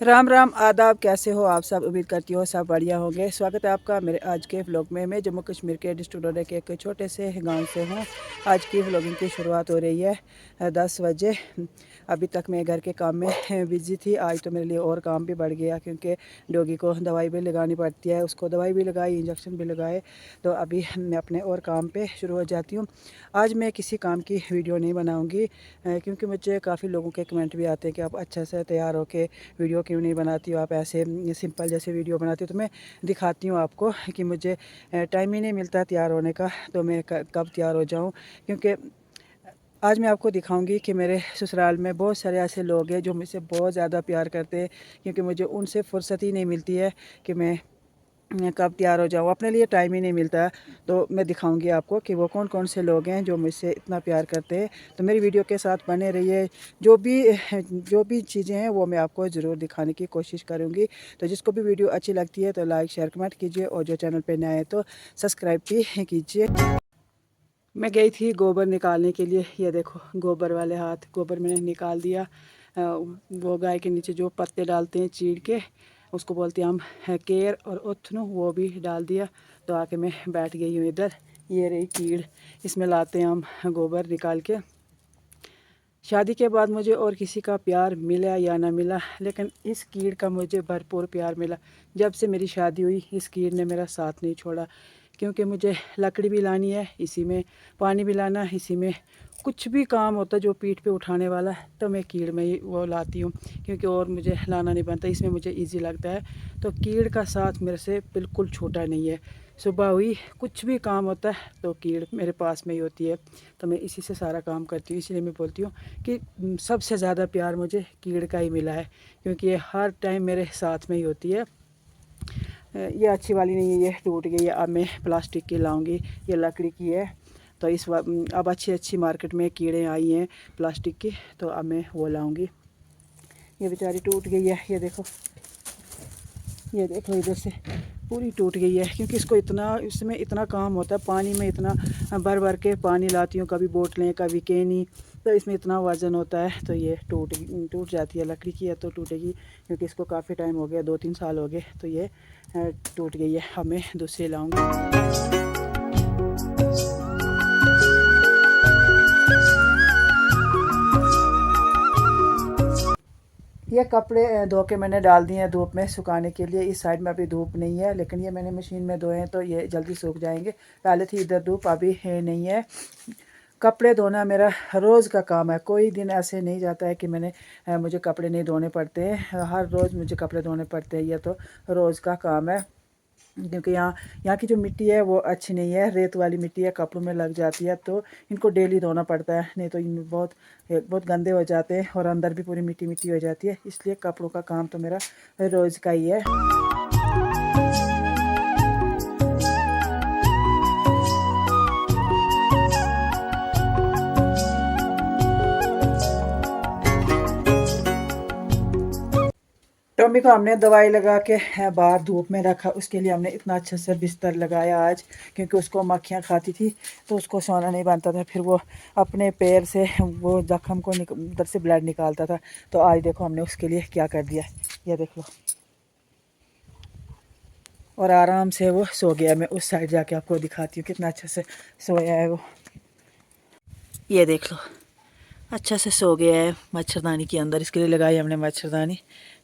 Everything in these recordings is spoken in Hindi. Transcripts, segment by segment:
राम राम आदाब, कैसे हो आप सब। उम्मीद करती हो सब बढ़िया होंगे। स्वागत है आपका मेरे आज के व्लॉग में। मैं जम्मू कश्मीर के डिस्ट्रिक्ट डोडा के एक छोटे से गांव से हूं। आज की व्लॉगिंग की शुरुआत हो रही है 10 बजे। अभी तक मैं घर के काम में बिजी थी। आज तो मेरे लिए और काम भी बढ़ गया क्योंकि डॉगी को दवाई भी लगानी पड़ती है। उसको दवाई भी लगाई, इंजेक्शन भी लगाए। तो अभी मैं अपने और काम पर शुरू हो जाती हूँ। आज मैं किसी काम की वीडियो नहीं बनाऊँगी क्योंकि मुझे काफ़ी लोगों के कमेंट भी आते हैं कि आप अच्छे से तैयार होकर वीडियो क्यों नहीं बनाती हो, आप ऐसे सिंपल जैसे वीडियो बनाती हो। तो मैं दिखाती हूँ आपको कि मुझे टाइम ही नहीं मिलता तैयार होने का, तो मैं कब तैयार हो जाऊँ। क्योंकि आज मैं आपको दिखाऊंगी कि मेरे ससुराल में बहुत सारे ऐसे लोग हैं जो मुझसे बहुत ज़्यादा प्यार करते हैं, क्योंकि मुझे उनसे फुर्सत ही नहीं मिलती है कि मैं कब तैयार हो जाऊँ। अपने लिए टाइम ही नहीं मिलता है। तो मैं दिखाऊंगी आपको कि वो कौन कौन से लोग हैं जो मुझसे इतना प्यार करते हैं। तो मेरी वीडियो के साथ बने रहिए। जो भी चीज़ें हैं वो मैं आपको ज़रूर दिखाने की कोशिश करूँगी। तो जिसको भी वीडियो अच्छी लगती है तो लाइक शेयर कमेंट कीजिए, और जो चैनल पर नए हैं तो सब्सक्राइब भी कीजिए। मैं गई थी गोबर निकालने के लिए। ये देखो गोबर वाले हाथ, गोबर मैंने निकाल दिया। वो गाय के नीचे जो पत्ते डालते हैं चीड़ के, उसको बोलते हैं हम केर और उथनू, वो भी डाल दिया। तो आके मैं बैठ गई हूँ इधर। ये रही कीड़, इसमें लाते हैं हम गोबर निकाल के। शादी के बाद मुझे और किसी का प्यार मिला या ना मिला, लेकिन इस कीड़ का मुझे भरपूर प्यार मिला। जब से मेरी शादी हुई इस कीड़ ने मेरा साथ नहीं छोड़ा, क्योंकि मुझे लकड़ी भी लानी है इसी में, पानी भी लाना है इसी में। कुछ भी काम होता जो पीठ पे उठाने वाला है तो मैं कीड़ में ही वो लाती हूँ, क्योंकि और मुझे लाना नहीं बनता, इसमें मुझे इजी लगता है। तो कीड़ का साथ मेरे से बिल्कुल छोटा नहीं है। सुबह हुई कुछ भी काम होता है तो कीड़ मेरे पास में ही होती है। तो मैं इसी से सारा काम करती हूँ। इसलिए मैं बोलती हूँ कि सबसे ज़्यादा प्यार मुझे कीड़ का ही मिला है, क्योंकि ये हर टाइम मेरे साथ में ही होती है। ये अच्छी वाली नहीं है, ये टूट गई है। अब मैं प्लास्टिक की लाऊंगी, ये लकड़ी की है। तो अब अच्छी अच्छी मार्केट में कीड़े आई हैं प्लास्टिक की, तो अब मैं वो लाऊंगी। ये बेचारी टूट गई है, ये देखो, ये देखो इधर से पूरी टूट गई है। क्योंकि इसमें इतना काम होता है, पानी में इतना भर भर के पानी लाती हूँ, कभी बोतलें कभी कैनी, तो इसमें इतना वज़न होता है। तो ये टूट जाती है। लकड़ी की है तो टूटेगी, क्योंकि इसको काफ़ी टाइम हो गया, 2-3 साल हो गए। तो ये टूट गई है। अब मैं दूसरी लाऊंगी। ये कपड़े धो के मैंने डाल दिए हैं धूप में सुखाने के लिए। इस साइड में अभी धूप नहीं है, लेकिन ये मैंने मशीन में धोए हैं तो ये जल्दी सूख जाएंगे। पहले थी इधर धूप, अभी है नहीं है। कपड़े धोना मेरा रोज़ का काम है। कोई दिन ऐसे नहीं जाता है कि मुझे कपड़े नहीं धोने पड़ते हैं। हर रोज़ मुझे कपड़े धोने पड़ते हैं। ये तो रोज़ का काम है, क्योंकि यहाँ की जो मिट्टी है वो अच्छी नहीं है, रेत वाली मिट्टी है, कपड़ों में लग जाती है। तो इनको डेली धोना पड़ता है, नहीं तो इनमें बहुत बहुत गंदे हो जाते हैं और अंदर भी पूरी मिट्टी मिट्टी हो जाती है। इसलिए कपड़ों का काम तो मेरा रोज़ का ही है। टॉमी को हमने दवाई लगा के बाहर धूप में रखा। उसके लिए हमने इतना अच्छा से बिस्तर लगाया आज, क्योंकि उसको मक्खियाँ खाती थी तो उसको सोना नहीं बनता था। फिर वो अपने पैर से वो जख्म को उधर से ब्लड निकालता था। तो आज देखो हमने उसके लिए क्या कर दिया, ये देख लो। और आराम से वो सो गया। मैं उस साइड जाके आपको दिखाती हूँ कितना अच्छा से सोया है वो। ये देख लो, अच्छा से सो गया है मच्छरदानी के अंदर। इसके लिए लगाई हमने मच्छरदानी,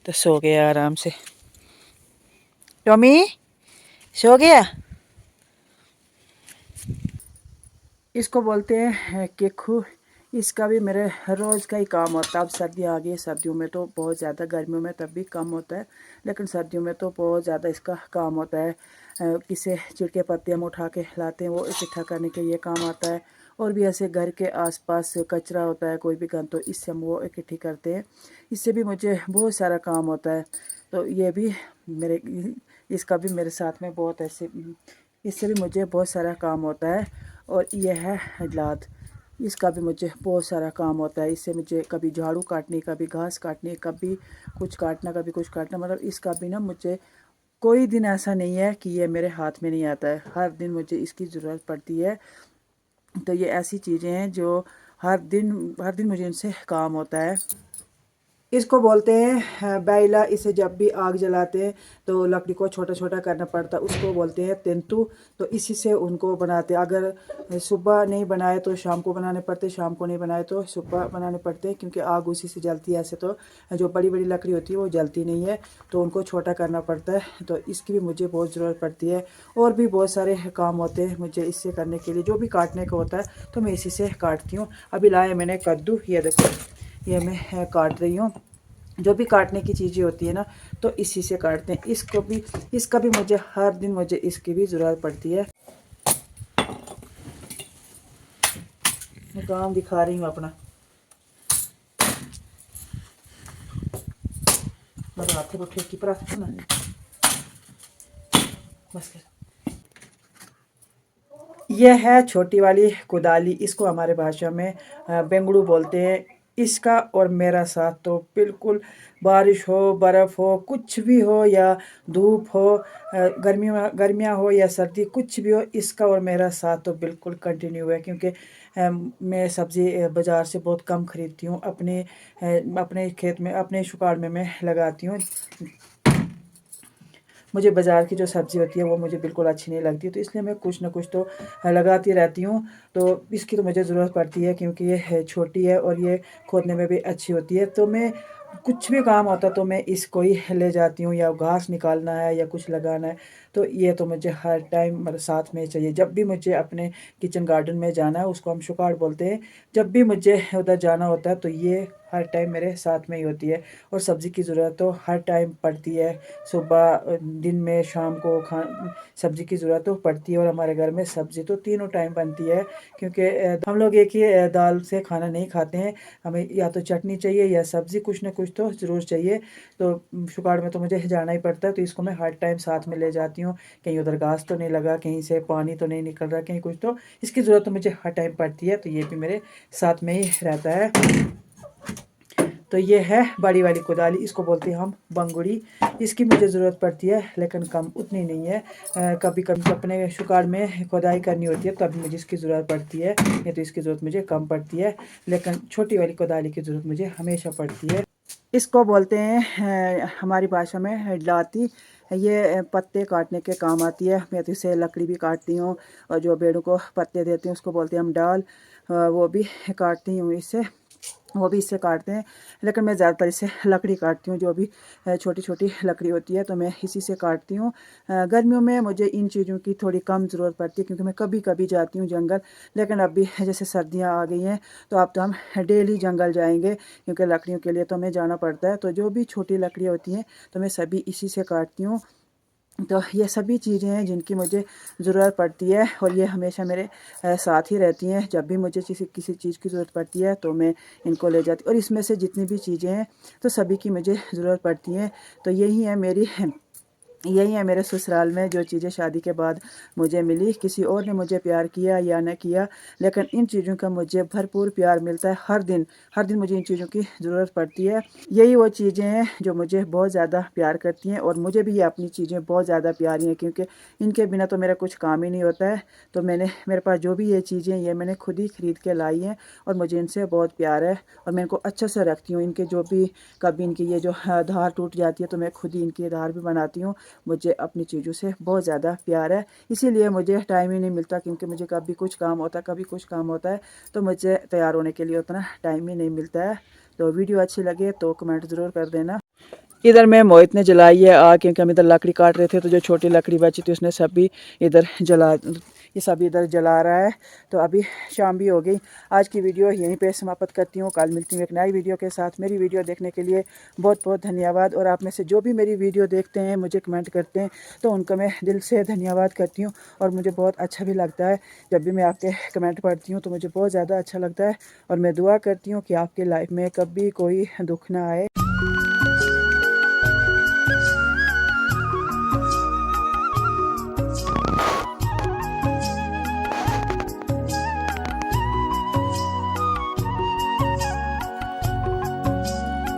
तो सो गया आराम से। टॉमी सो गया। इसको बोलते हैं केखू। इसका भी मेरे रोज़ का ही काम होता है। अब सर्दियाँ आ गई, सर्दियों में तो बहुत ज़्यादा, गर्मियों में तब भी कम होता है, लेकिन सर्दियों में तो बहुत ज़्यादा इसका काम होता है। किसे चिड़के पत्ते हम उठा के लाते हैं, वो इकट्ठा करने के ये काम आता है। और भी ऐसे घर के आसपास कचरा होता है, कोई भी गंद, तो इससे हम वो इकट्ठी करते हैं। इससे भी मुझे बहुत सारा काम होता है। तो ये भी मेरे इसका भी मेरे साथ में बहुत ऐसे, इससे भी मुझे बहुत सारा काम होता है। और यह है लाद, इसका भी मुझे बहुत सारा काम होता है। इससे मुझे कभी झाड़ू काटनी, कभी घास काटनी, कभी कुछ काटना, कभी कुछ काटना। मतलब इसका भी ना मुझे कोई दिन ऐसा नहीं है कि ये मेरे हाथ में नहीं आता है। हर दिन मुझे इसकी ज़रूरत पड़ती है। तो ये ऐसी चीज़ें हैं जो हर दिन मुझे इनसे काम होता है। इसको बोलते हैं बैला। इसे जब भी आग जलाते हैं तो लकड़ी को छोटा छोटा करना पड़ता है, उसको बोलते हैं तेंतु। तो इसी से उनको बनाते हैं। अगर सुबह नहीं बनाए तो शाम को बनाने पड़ते, शाम को नहीं बनाए तो सुबह बनाने पड़ते हैं, क्योंकि आग उसी से जलती है। ऐसे तो जो बड़ी बड़ी लकड़ी होती है वो जलती नहीं है, तो उनको छोटा करना पड़ता है। तो इसकी भी मुझे बहुत ज़रूरत पड़ती है। और भी बहुत सारे काम होते हैं मुझे इससे करने के लिए, जो भी काटने का होता है तो मैं इसी से काटती हूँ। अभी लाया मैंने कद्दू, ये देखो, ये मैं काट रही हूँ। जो भी काटने की चीज़ें होती है ना तो इसी से काटते हैं। इसको भी, इसका भी मुझे हर दिन मुझे इसकी भी ज़रूरत पड़ती है। मैं काम दिखा रही हूँ अपना, मतलब हाथ को ठेकी पर बस कर। यह है छोटी वाली कुदाली, इसको हमारे भाषा में बेंगड़ू बोलते हैं। इसका और मेरा साथ तो बिल्कुल, बारिश हो, बर्फ़ हो, कुछ भी हो, या धूप हो, गर्मियाँ हो या सर्दी, कुछ भी हो, इसका और मेरा साथ तो बिल्कुल कंटिन्यू है। क्योंकि मैं सब्ज़ी बाज़ार से बहुत कम ख़रीदती हूँ, अपने खेत में, अपने शुकाड़ में मैं लगाती हूँ। मुझे बाज़ार की जो सब्ज़ी होती है वो मुझे बिल्कुल अच्छी नहीं लगती, तो इसलिए मैं कुछ ना कुछ तो लगाती रहती हूँ। तो इसकी तो मुझे ज़रूरत पड़ती है, क्योंकि ये छोटी है और ये खोदने में भी अच्छी होती है। तो मैं कुछ भी काम होता तो मैं इसको ही ले जाती हूँ, या घास निकालना है या कुछ लगाना है तो ये तो मुझे हर टाइम मतलब साथ में चाहिए। जब भी मुझे अपने किचन गार्डन में जाना है, उसको हम शुकाड़ बोलते हैं, जब भी मुझे उधर जाना होता है तो ये हर टाइम मेरे साथ में ही होती है। और सब्ज़ी की ज़रूरत तो हर टाइम पड़ती है, सुबह, दिन में, शाम को सब्ज़ी की ज़रूरत तो पड़ती है। और हमारे घर में सब्ज़ी तो तीनों टाइम बनती है, क्योंकि हम लोग एक ही दाल से खाना नहीं खाते हैं। हमें या तो चटनी चाहिए या सब्ज़ी, कुछ ना कुछ तो ज़रूर चाहिए। तो शुकाड़ में तो मुझे जाना ही पड़ता है, तो इसको मैं हर टाइम साथ में ले जाती हूँ। कहीं उधर घास तो नहीं लगा, कहीं से पानी तो नहीं निकल रहा, कहीं कुछ, तो इसकी ज़रूरत तो मुझे हर टाइम पड़ती है। तो ये भी मेरे साथ में ही रहता है। तो ये है बड़ी वाली कुदाली, इसको बोलते हैं हम बंगुड़ी। इसकी मुझे ज़रूरत पड़ती है, लेकिन कम उतनी नहीं है। कभी कभी अपने शुकाड़ में खुदाई करनी होती है तभी मुझे इसकी ज़रूरत पड़ती है, नहीं तो इसकी ज़रूरत मुझे कम पड़ती है। लेकिन छोटी वाली कुदाली की ज़रूरत मुझे हमेशा पड़ती है। इसको बोलते हैं हमारी भाषा में लाती। ये पत्ते काटने के काम आती है। मैं तो इसे लकड़ी भी काटती हूँ, और जो पेड़ों को पत्ते देते हैं उसको बोलते हैं हम डाल, वो भी काटती हूँ इससे, वो भी इससे काटते हैं। लेकिन मैं ज़्यादातर इससे लकड़ी काटती हूँ, जो भी छोटी छोटी लकड़ी होती है तो मैं इसी से काटती हूँ। गर्मियों में मुझे इन चीज़ों की थोड़ी कम ज़रूरत पड़ती है, क्योंकि मैं कभी कभी जाती हूँ जंगल। लेकिन अभी जैसे सर्दियाँ आ गई हैं तो अब तो हम डेली जंगल जाएंगे, क्योंकि लकड़ियों के लिए तो हमें जाना पड़ता है। तो जो भी छोटी लकड़ियाँ होती हैं तो मैं सभी इसी से काटती हूँ। तो ये सभी चीज़ें हैं जिनकी मुझे ज़रूरत पड़ती है, और ये हमेशा मेरे साथ ही रहती हैं। जब भी मुझे किसी किसी चीज़ की ज़रूरत पड़ती है तो मैं इनको ले जाती, और इसमें से जितनी भी चीज़ें हैं तो सभी की मुझे ज़रूरत पड़ती है। तो यही है मेरे ससुराल में जो चीज़ें शादी के बाद मुझे मिली। किसी और ने मुझे प्यार किया या न किया, लेकिन इन चीज़ों का मुझे भरपूर प्यार मिलता है। हर दिन मुझे इन चीज़ों की ज़रूरत पड़ती है। यही वो चीज़ें हैं जो मुझे बहुत ज़्यादा प्यार करती हैं, और मुझे भी ये अपनी चीज़ें बहुत ज़्यादा प्यारी हैं, क्योंकि इनके बिना तो मेरा कुछ काम ही नहीं होता है। तो मेरे पास जो भी ये चीज़ें ये मैंने खुद ही ख़रीद के लाई हैं, और मुझे इनसे बहुत प्यार है, और मैं इनको अच्छे से रखती हूँ। इनके जो भी, कभी इनकी ये जो धार टूट जाती है तो मैं खुद ही इनकी धार भी बनाती हूँ। मुझे अपनी चीज़ों से बहुत ज़्यादा प्यार है, इसीलिए मुझे टाइम ही नहीं मिलता, क्योंकि मुझे कभी कुछ काम होता है, कभी कुछ काम होता है, तो मुझे तैयार होने के लिए उतना टाइम ही नहीं मिलता है। तो वीडियो अच्छी लगे तो कमेंट ज़रूर कर देना। इधर मैं मोहित ने जलाई है आग, क्योंकि हम इधर लकड़ी काट रहे थे, तो जो छोटी लकड़ी बची थी उसने सभी इधर जला, ये सभी इधर जला रहा है। तो अभी शाम भी हो गई। आज की वीडियो यहीं पे समाप्त करती हूँ। कल मिलती हूँ एक नई वीडियो के साथ। मेरी वीडियो देखने के लिए बहुत बहुत धन्यवाद। और आप में से जो भी मेरी वीडियो देखते हैं, मुझे कमेंट करते हैं, तो उनका मैं दिल से धन्यवाद करती हूँ। और मुझे बहुत अच्छा भी लगता है जब भी मैं आपके कमेंट पढ़ती हूँ, तो मुझे बहुत ज़्यादा अच्छा लगता है। और मैं दुआ करती हूँ कि आपकी लाइफ में कभी कोई दुख ना आए।